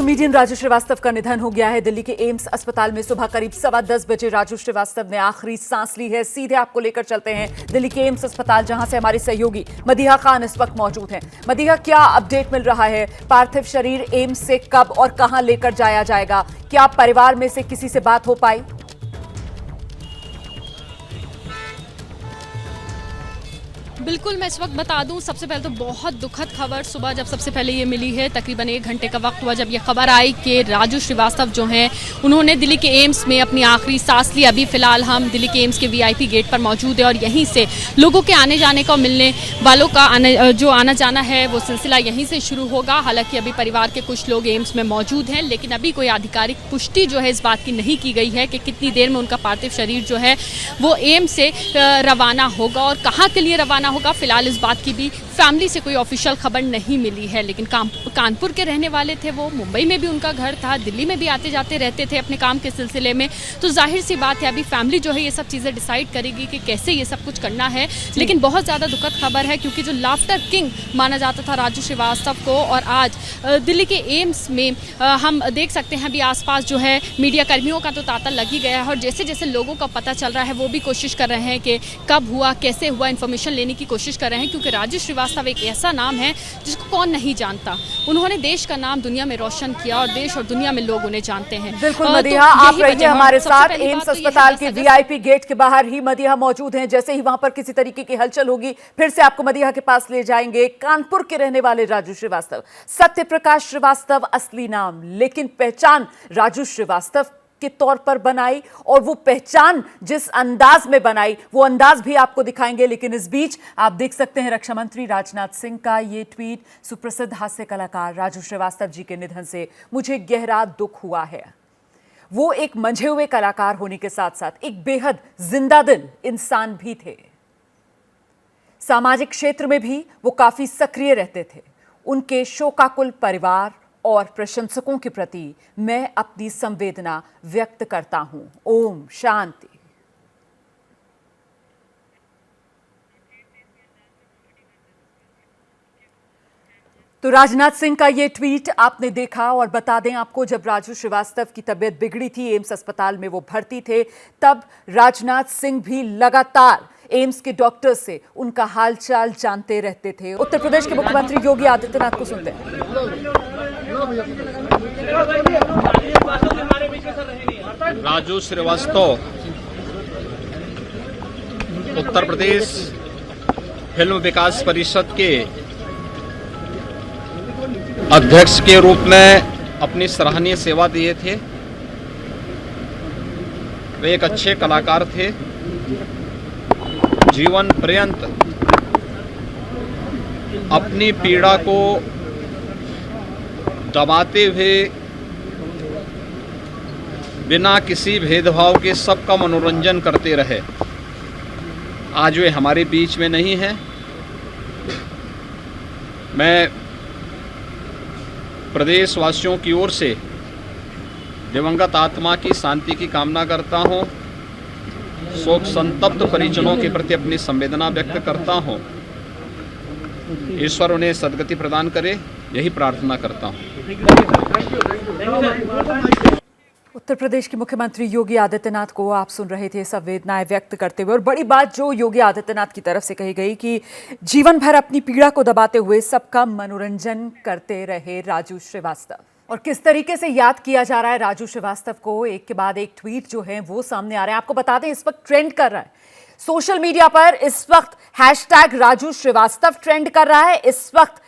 Comedian Raju Srivastava का निधन हो गया है। दिल्ली के एम्स अस्पताल में सुबह करीब 10:15 बजे राजू श्रीवास्तव ने आखिरी सांस ली है। सीधे आपको लेकर चलते हैं दिल्ली के एम्स अस्पताल, जहां से हमारे सहयोगी मदीहा खान इस वक्त मौजूद हैं। मदीहा, क्या अपडेट मिल रहा है? पार्थिव शरीर एम्स से कब और कहां लेकर जाया जाएगा? क्या परिवार में से किसी से बात हो पाई? बिल्कुल, मैं इस वक्त बता दूं, सबसे पहले तो बहुत दुखद खबर सुबह जब सबसे पहले ये मिली है, तकरीबन 1 घंटे का वक्त हुआ जब ये खबर आई कि राजू श्रीवास्तव जो हैं उन्होंने दिल्ली के एम्स में अपनी आखिरी सांस ली। अभी फिलहाल हम दिल्ली के एम्स के वीआईपी गेट पर मौजूद है और यहीं से लोगों के आने जाने का, मिलने वालों का आना जाना है वो सिलसिला यहीं से शुरू होगा। हालांकि अभी परिवार के कुछ लोग एम्स में मौजूद हैं, लेकिन अभी कोई आधिकारिक पुष्टि जो है इस बात की नहीं की गई है कि कितनी देर में उनका पार्थिव शरीर जो है वो एम्स से रवाना होगा और कहाँ के लिए रवाना होगा। फिलहाल इस बात की भी फैमिली से कोई ऑफिशियल खबर नहीं मिली है, लेकिन कानपुर के रहने वाले थे वो, मुंबई में भी उनका घर था, दिल्ली में भी आते जाते रहते थे अपने काम के सिलसिले में। तो जाहिर सी बात है अभी फैमिली जो है ये सब चीज़ें डिसाइड करेगी कि कैसे ये सब कुछ करना है। लेकिन बहुत ज़्यादा दुखद खबर है, क्योंकि जो लाफ्टर किंग माना जाता था राजू श्रीवास्तव को, और आज दिल्ली के एम्स में हम देख सकते हैं अभी आसपास जो है मीडिया कर्मियों का तो तांता लग ही गया है और जैसे जैसे लोगों का पता चल रहा है वो भी कोशिश कर रहे हैं कि कब हुआ, कैसे हुआ, इन्फॉर्मेशन लेने की कोशिश कर रहे हैं। क्योंकि राजू श्रीवास्तव एक ऐसा नाम है जिसको कौन नहीं जानता। उन्होंने देश का नाम दुनिया में रोशन किया और देश और दुनिया में लोग उन्हें जानते हैं। बिल्कुल मदीहा, आप रहिए हमारे साथ एम्स अस्पताल के वीआईपी गेट के बाहर ही मदीहा मौजूद हैं। जैसे ही वहां पर किसी तरीके की हलचल होगी फिर से आपको मदीहा के पास ले जाएंगे। कानपुर के रहने वाले राजू श्रीवास्तव, सत्य प्रकाश श्रीवास्तव असली नाम, लेकिन पहचान राजू श्रीवास्तव के तौर पर बनाई और वो पहचान जिस अंदाज में बनाई वो अंदाज भी आपको दिखाएंगे। लेकिन इस बीच आप देख सकते हैं रक्षा मंत्री राजनाथ सिंह का ये ट्वीट, सुप्रसिद्ध हास्य कलाकार राजू श्रीवास्तव जी के निधन से मुझे गहरा दुख हुआ है। वो एक मंझे हुए कलाकार होने के साथ साथ एक बेहद जिंदा दिल इंसान भी थे। सामाजिक क्षेत्र में भी वो काफी सक्रिय रहते थे। उनके शोकाकुल परिवार और प्रशंसकों के प्रति मैं अपनी संवेदना व्यक्त करता हूं। ओम शांति। तो राजनाथ सिंह का ये ट्वीट आपने देखा। और बता दें आपको, जब राजू श्रीवास्तव की तबीयत बिगड़ी थी, एम्स अस्पताल में वो भर्ती थे, तब राजनाथ सिंह भी लगातार एम्स के डॉक्टर से उनका हालचाल जानते रहते थे। उत्तर प्रदेश के मुख्यमंत्री योगी आदित्यनाथ को सुनते हैं। राजू श्रीवास्तव उत्तर प्रदेश फिल्म विकास परिषद के अध्यक्ष के रूप में अपनी सराहनीय सेवा दिए थे। वे एक अच्छे कलाकार थे। जीवन पर्यंत अपनी पीड़ा को दबाते हुए बिना किसी भेदभाव के सबका मनोरंजन करते रहे। आज वे हमारे बीच में नहीं हैं। मैं प्रदेशवासियों की ओर से दिवंगत आत्मा की शांति की कामना करता हूं। शोक संतप्त परिजनों के प्रति अपनी संवेदना व्यक्त करता हूं। ईश्वर उन्हें सद्गति प्रदान करे, यही प्रार्थना करता हूं। उत्तर प्रदेश के मुख्यमंत्री योगी आदित्यनाथ को आप सुन रहे थे संवेदनाएं व्यक्त करते हुए। और बड़ी बात जो योगी आदित्यनाथ की तरफ से कही गई कि जीवन भर अपनी पीड़ा को दबाते हुए सबका मनोरंजन करते रहे राजू श्रीवास्तव। और किस तरीके से याद किया जा रहा है राजू श्रीवास्तव को, एक के बाद एक ट्वीट जो है वो सामने आ रहे हैं। आपको बता दें इस वक्त ट्रेंड कर रहा है सोशल मीडिया पर, इस वक्त हैशटैग राजू श्रीवास्तव ट्रेंड कर रहा है। इस वक्त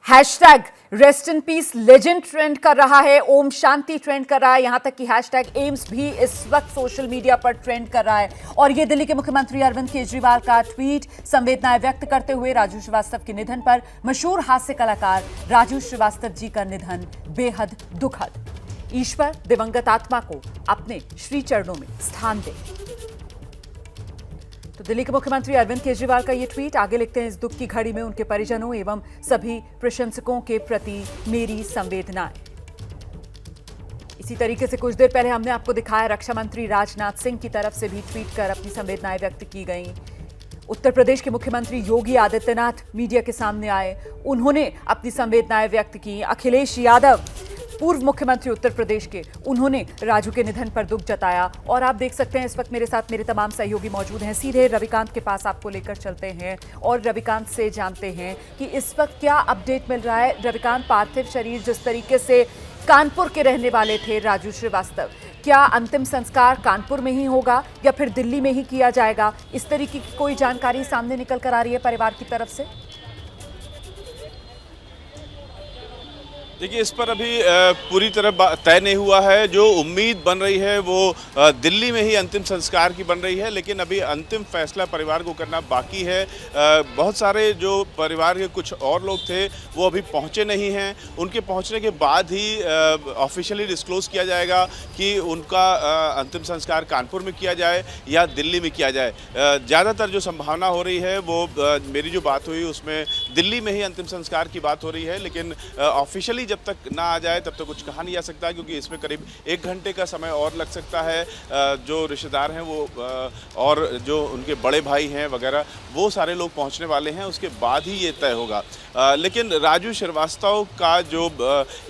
hashtag rest in peace legend trend कर रहा है, ओम शांति ट्रेंड कर रहा है, यहां तक कि हैशटैग एम्स भी इस वक्त सोशल मीडिया पर ट्रेंड कर रहा है। और ये दिल्ली के मुख्यमंत्री अरविंद केजरीवाल का ट्वीट, संवेदनाएं व्यक्त करते हुए राजू श्रीवास्तव के निधन पर, मशहूर हास्य कलाकार राजू श्रीवास्तव जी का निधन बेहद दुखद। ईश्वर दिवंगत आत्मा को अपने श्री चरणों में स्थान दे। तो दिल्ली के मुख्यमंत्री अरविंद केजरीवाल का ये ट्वीट, आगे लिखते हैं, इस दुख की घड़ी में उनके परिजनों एवं सभी प्रशंसकों के प्रति मेरी संवेदनाएं। इसी तरीके से कुछ देर पहले हमने आपको दिखाया रक्षा मंत्री राजनाथ सिंह की तरफ से भी ट्वीट कर अपनी संवेदनाएं व्यक्त की गई। उत्तर प्रदेश के मुख्यमंत्री योगी आदित्यनाथ मीडिया के सामने आए, उन्होंने अपनी संवेदनाएं व्यक्त की। अखिलेश यादव पूर्व मुख्यमंत्री उत्तर प्रदेश के, उन्होंने राजू के निधन पर दुख जताया। और आप देख सकते हैं इस वक्त मेरे साथ मेरे तमाम सहयोगी मौजूद हैं। सीधे रविकांत के पास आपको लेकर चलते हैं और रविकांत से जानते हैं कि इस वक्त क्या अपडेट मिल रहा है। रविकांत, पार्थिव शरीर जिस तरीके से कानपुर के रहने वाले थे राजू श्रीवास्तव, क्या अंतिम संस्कार कानपुर में ही होगा या फिर दिल्ली में ही किया जाएगा? इस तरीके की कोई जानकारी सामने निकल कर आ रही है परिवार की तरफ से? देखिए, इस पर अभी पूरी तरह तय नहीं हुआ है। जो उम्मीद बन रही है वो दिल्ली में ही अंतिम संस्कार की बन रही है, लेकिन अभी अंतिम फैसला परिवार को करना बाकी है। बहुत सारे जो परिवार के कुछ और लोग थे वो अभी पहुंचे नहीं हैं। उनके पहुंचने के बाद ही ऑफिशियली डिस्क्लोज किया जाएगा कि उनका अंतिम संस्कार कानपुर में किया जाए या दिल्ली में किया जाए। ज़्यादातर जो संभावना हो रही है वो मेरी जो बात हुई उसमें दिल्ली में ही अंतिम संस्कार की बात हो रही है, लेकिन ऑफिशियली जब तक ना आ जाए तब तक कुछ कहा नहीं जा सकता, क्योंकि इसमें करीब 1 घंटे का समय और लग सकता है। जो रिश्तेदार हैं वो और जो उनके बड़े भाई हैं वगैरह वो सारे लोग पहुंचने वाले हैं, उसके बाद ही ये तय होगा। लेकिन राजू श्रीवास्तव का जो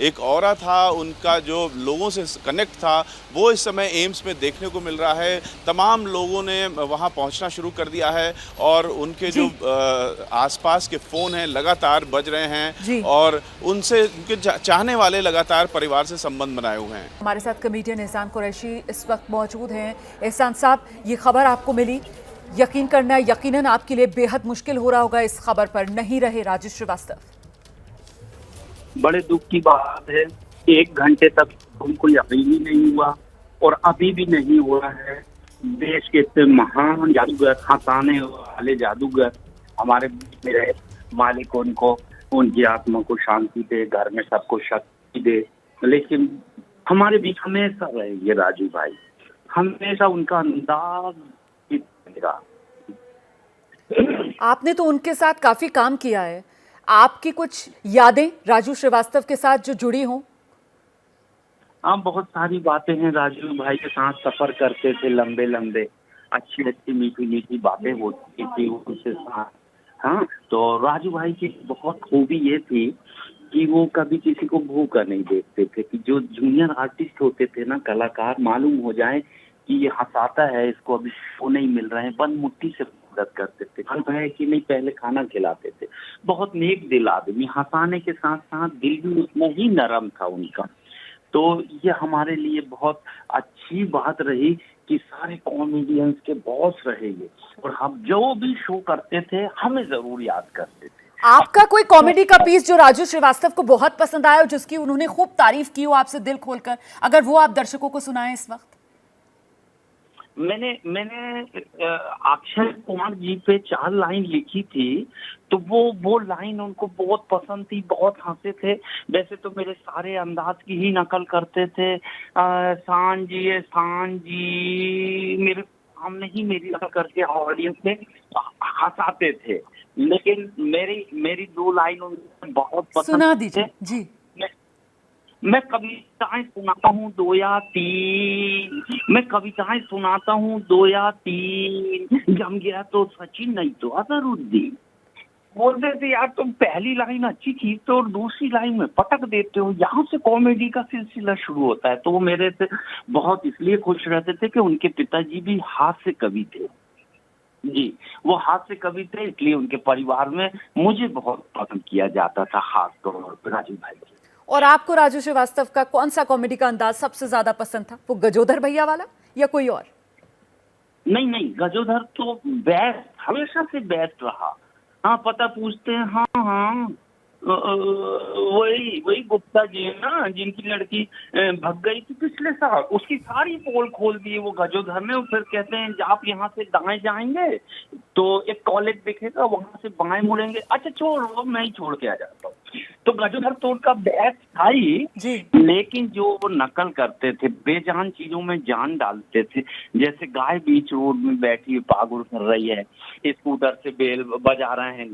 एक ऑरा था, उनका जो लोगों से कनेक्ट था, वो इस समय एम्स में देखने को मिल रहा है। तमाम लोगों ने वहाँ पहुँचना शुरू कर दिया है और उनके जो आसपास के फ़ोन हैं लगातार बज रहे हैं और उनसे उनके चाहने वाले लगातार परिवार से संबंध बनाए हुए हैं। हमारे साथ कमेडियन एहसान कुरैशी इस वक्त मौजूद हैं। एहसान साहब, ये खबर आपको मिली, यकीन करना यकीनन आपके लिए बेहद मुश्किल हो रहा होगा इस खबर पर, नहीं रहे राजू श्रीवास्तव। बड़े दुख की बात है, 1 घंटे तक उनको यकीन ही नहीं हुआ और अभी भी नहीं हुआ है। देश के इतने महान जादूगर, हंसाने वाले जादूगर हमारे बीच में रहे। मालिक उनको, उनकी आत्मा को शांति दे, घर में सबको शक्ति दे। लेकिन हमारे बीच हमेशा रहेंगे राजू भाई, हमेशा उनका अंदाज रहेगा। आपने तो उनके साथ काफी काम किया है, आपकी कुछ यादें राजू श्रीवास्तव के साथ जो जुड़ी हों? हाँ, बहुत सारी बातें हैं। राजू भाई के साथ सफर करते थे, लंबे लंबे, अच्छी अच्छी मीठी मीठी बातें होती थी उनके साथ। हाँ, तो राजू भाई की बहुत खूबी ये थी कि वो कभी किसी को भूखा नहीं देखते थे। कि जो जूनियर आर्टिस्ट होते थे ना, कलाकार, मालूम हो जाए कि ये हंसाता है, इसको अभी शो नहीं मिल रहे हैं, बन मुट्ठी से मदद करते थे। फल है कि नहीं, पहले खाना खिलाते थे। बहुत नेक दिल आदमी, हंसाने के साथ साथ दिल भी उतना ही नरम था उनका। तो ये हमारे लिए बहुत अच्छी बात रही कि सारे कॉमेडियंस के बॉस रहे ये, और हम जो भी शो करते थे हमें जरूर याद करते थे। आपका कोई कॉमेडी का पीस जो राजू श्रीवास्तव को बहुत पसंद आया और जिसकी उन्होंने खूब तारीफ की हो आपसे दिल खोलकर, अगर वो आप दर्शकों को सुनाएं इस वक्त? मैंने अक्षय कुमार जी पे 4 लाइन लिखी थी, तो वो लाइन उनको बहुत पसंद थी, बहुत हंसे थे। वैसे तो मेरे सारे अंदाज की ही नकल करते थे। सांजी मेरे सामने ही मेरी नकल करके ऑडियंस में हंसाते थे। लेकिन मेरी 2 लाइन उनको बहुत पसंद सुना दीजिए जी। मैं कविताएं सुनाता हूँ 2 या 3, मैं कविताएं सुनाता हूँ 2 या 3, जम गया तो सचिन नहीं तो अजहरुद्दीन। बोलते थे यार तुम पहली लाइन अच्छी थी तो दूसरी लाइन में पटक देते हो। यहाँ से कॉमेडी का सिलसिला शुरू होता है। तो वो मेरे से बहुत इसलिए खुश रहते थे कि उनके पिताजी भी हास्य कवि थे जी, वो हास्य कवि थे, इसलिए उनके परिवार में मुझे बहुत पसंद किया जाता था, खास तौर पर राजू भाई। और आपको राजू श्रीवास्तव का कौन सा कॉमेडी का अंदाज सबसे ज्यादा पसंद था? वो गजोधर भैया वाला या कोई और? नहीं, गजोधर तो बेस्ट, हमेशा से बेस्ट रहा। हाँ, पता पूछते हैं, हाँ, वही गुप्ता जी है ना, जिनकी लड़की भाग गई थी पिछले साल, उसकी सारी पोल खोल दी वो गजोधर ने। फिर कहते हैं आप यहाँ से दाएं जाएंगे तो एक कॉलेज दिखेगा, वहां से बाएं मुड़ेंगे। अच्छा छोड़ो, मैं ही छोड़ के आ जाता हूँ। तो गजोधर तो उनका बेस्ट था ही, लेकिन जो वो नकल करते थे, बेजान चीजों में जान डालते थे। जैसे गाय बीच रोड में बैठी पागुर कर रही है, स्कूटर से बेल बजा रहे हैं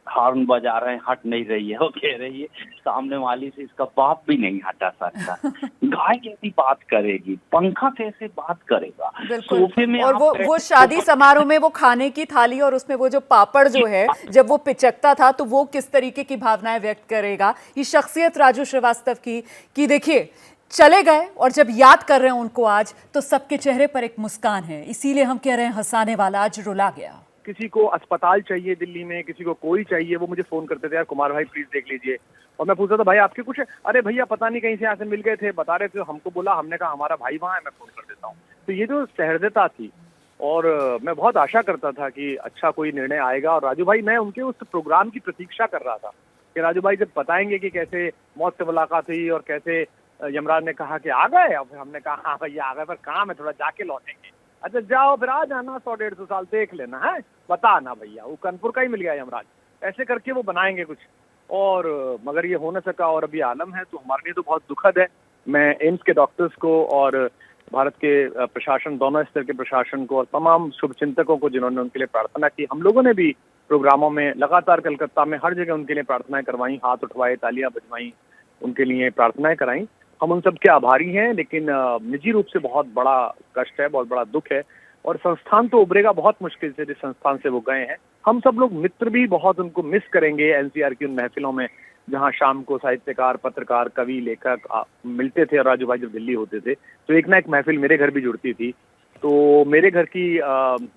हॉर्न बजा रहे हैं, हट नहीं रही है। वो कह रही है सामने वाली से इसका बाप भी नहीं हटा सकता। गाय कैसी बात करेगी, पंखा कैसे बात करेगा सोफे में। और वो शादी समारोह में वो खाने की थाली और उसमें वो जो पापड़ जो है जब वो पिचकता था तो वो किस तरीके की भावनाएं व्यक्त करेगा। ये शख्सियत राजू श्रीवास्तव की कि देखिए चले गए और जब याद कर रहे हैं उनको आज तो सबके चेहरे पर एक मुस्कान है। इसीलिए हम कह रहे हैं हंसाने वाला आज रुला गया। किसी को अस्पताल चाहिए दिल्ली में, किसी को कोई चाहिए, वो मुझे फोन करते थे, यार कुमार भाई प्लीज देख लीजिए। और मैं पूछता था भाई आपके कुछ, अरे भैया पता नहीं कहीं से यहाँ से मिल गए थे, बता रहे थे, हमको बोला, हमने कहा हमारा भाई वहाँ है, मैं फोन कर देता हूँ। तो ये जो सहृदयता थी और मैं बहुत आशा करता था कि अच्छा कोई निर्णय आएगा। और राजू भाई, मैं उनके उस प्रोग्राम की प्रतीक्षा कर रहा था कि राजू भाई जब बताएंगे कि कैसे मौत से मुलाकात हुई और कैसे यमराज ने कहा कि आ गए। अब हमने कहा हाँ भैया आ गए, पर काम है थोड़ा, जाके लौटेंगे। अच्छा जाओ फिर आ जाना, 100-150 साल देख लेना है, बता ना भैया। वो कानपुर का ही मिल गया यमराज, ऐसे करके वो बनाएंगे कुछ। और मगर ये हो न सका और अभी आलम है, तो हमारे लिए तो बहुत दुखद है। मैं एम्स के डॉक्टर्स को और भारत के प्रशासन, दोनों स्तर के प्रशासन को और तमाम शुभचिंतकों को जिन्होंने उनके लिए प्रार्थना की, हम लोगों ने भी प्रोग्रामों में लगातार कलकत्ता में हर जगह उनके लिए प्रार्थनाएं करवाई, हाथ उठवाए, तालियां बजवाई, उनके लिए प्रार्थनाएं कराई। हम उन सब के आभारी हैं। लेकिन निजी रूप से बहुत बड़ा कष्ट है, बहुत बड़ा दुख है। और संस्थान तो उभरेगा बहुत मुश्किल से जिस संस्थान से वो गए हैं। हम सब लोग मित्र भी बहुत उनको मिस करेंगे एनसीआर की उन महफिलों में जहां शाम को साहित्यकार, पत्रकार, कवि, लेखक मिलते थे। और राजू भाई जब दिल्ली होते थे तो एक ना एक महफिल मेरे घर भी जुड़ती थी। तो मेरे घर की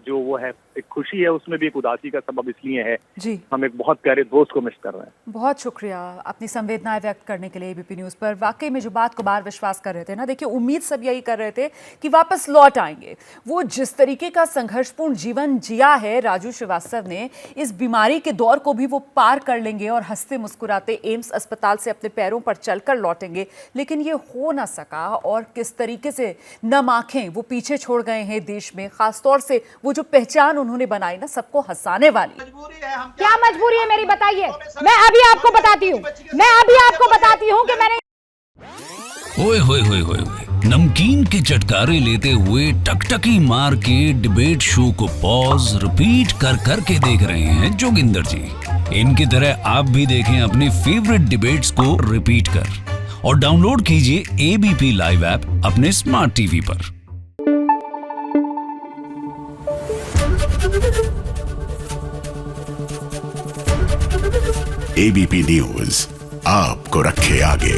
जो वो है एक खुशी है, उसमें भी एक उदासी का सबब इसलिए है जी, हम एक बहुत प्यारे दोस्त को मिस कर रहे हैं। बहुत शुक्रिया अपनी संवेदनाएं व्यक्त करने के लिए एबीपी न्यूज़ पर। वाकई में जो बात को बार विश्वास कर रहे थे ना, देखिए उम्मीद सब यही कर रहे थे कि वापस लौट आएंगे। वो जिस तरीके का संघर्षपूर्ण जीवन जिया है राजू श्रीवास्तव ने, इस बीमारी के दौर को भी वो पार कर लेंगे और हंसते मुस्कुराते एम्स अस्पताल से अपने पैरों पर चलकर लौटेंगे। लेकिन ये हो ना सका और किस तरीके से नम आंखें वो पीछे छोड़ गए हैं देश में। खासतौर से वो जो पहचान उन्होंने बनाई ना सबको हंसाने वाली। क्या मजबूरी है मेरी, बताइए। मैं अभी आपको बताती हूँ कि मैंने ओए होए होए होए नमकीन के चटकारे लेते हुए टकटकी मार के डिबेट शो को पॉज रिपीट कर कर के देख रहे हैं जोगिंदर जी। इनकी तरह आप भी देखें अपनी फेवरेट डिबेट्स को रिपीट कर और डाउनलोड कीजिए एबीपी लाइव ऐप अपने स्मार्ट टीवी पर। एबीपी न्यूज आपको रखे आगे।